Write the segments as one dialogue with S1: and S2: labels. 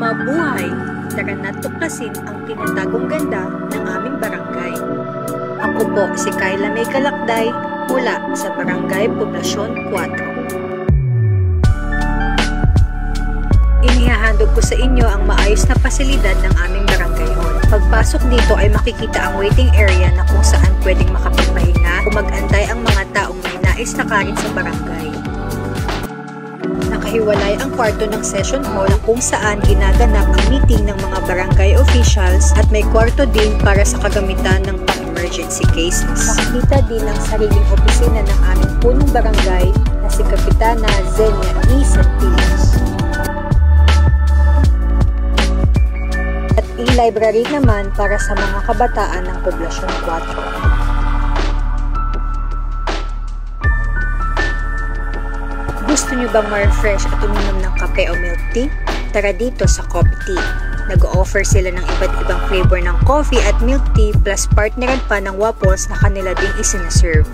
S1: Mabuhay! Tara na tuklasin ang tinatagong ganda ng aming barangay. Ako po si Kayla May Kalakday mula sa Barangay Poblasyon 4. Inihahandog ko sa inyo ang maayos na pasilidad ng aming barangay hall. Pagpasok dito ay makikita ang waiting area na kung saan pwedeng makapagpahinga o mag-antay ang mga taong may nais na karin sa barangay. Nakahiwalay ang kwarto ng session hall kung saan ginaganap ang meeting ng mga barangay officials at may kwarto din para sa kagamitan ng pang-emergency cases. Makikita din ang sariling opisina ng aming punong barangay na si Kapitana Zenia E. Santillos. At e-library naman para sa mga kabataan ng Poblasyon 4. Gusto nyo bang ma-refresh at uminom ng kape o milk tea? Tara dito sa Coffee Tea. Nag-o-offer sila ng iba't ibang flavor ng coffee at milk tea plus partneran pa ng waffles na kanila ding isinaserve.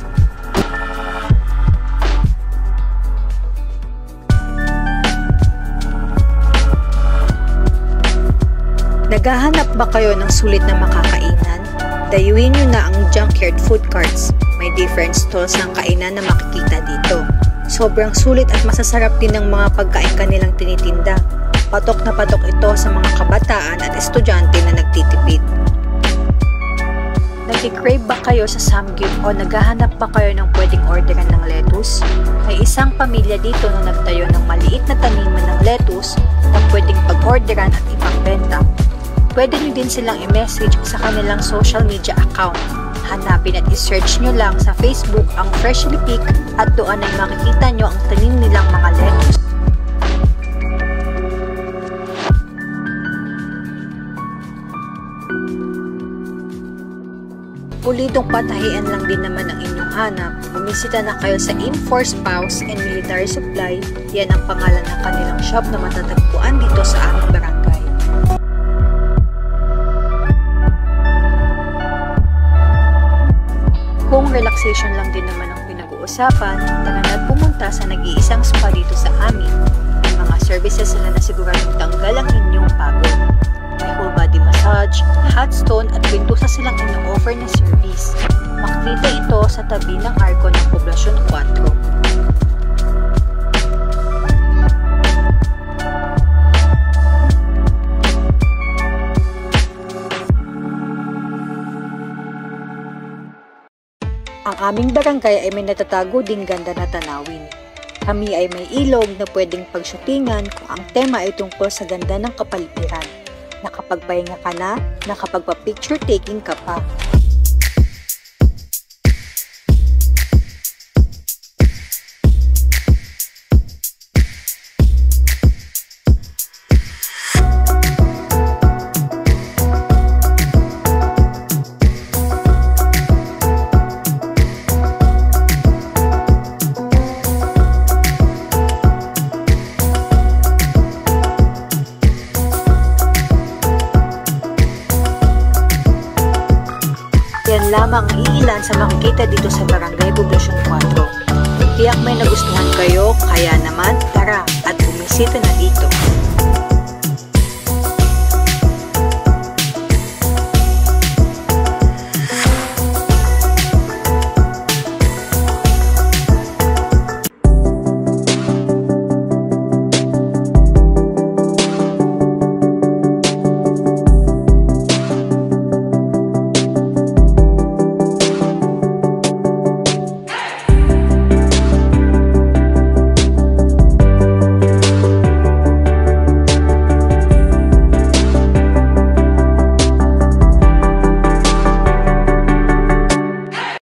S1: Naghahanap ba kayo ng sulit na makakainan? Dayuin nyo na ang Junkyard Food Carts. May different stalls ng kainan na makikita dito. Sobrang sulit at masasarap din ng mga pagkain kanilang tinitinda. Patok na patok ito sa mga kabataan at estudyante na nagtitipid. Nag-crave ba kayo sa samgyup o naghahanap ba kayo ng pwedeng orderan ng lettuce? May isang pamilya dito na nagtayo ng maliit na taniman ng lettuce na pwedeng pag-orderan at ipagbenta. Pwede nyo din silang i-message sa kanilang social media account. Hanapin at i-search nyo lang sa Facebook ang Freshly Picked at doon ay makikita nyo ang tanim nilang mga lettuce. Pulidong patahian lang din naman ang inyong hanap. Bumisita na kayo sa Infor Spouse and Military Supply. Yan ang pangalan ng kanilang shop na matatagpuan dito sa aming barangay. Kung relaxation lang din naman ang pinag-uusapan, tara na pumunta sa nag-iisang spa dito sa amin. May mga services sila na siguradong tanggal ang inyong pagod. May whole body massage, hot stone at pintusa silang ino-offer na service. Makikita ito sa tabi ng Arco ng Poblasyon 4. Ang aming barangay ay may natatago ding ganda na tanawin. Kami ay may ilog na pwedeng pagsyutingan kung ang tema ay tungkol sa ganda ng kapaligiran. Nakapagpahinga ka na, nakapagpa-picture taking ka pa. Yan lamang ang iilan sa makikita dito sa Barangay Poblasyon 4. Tiyak may nagustuhan kayo, kaya naman tara at bumisita na dito.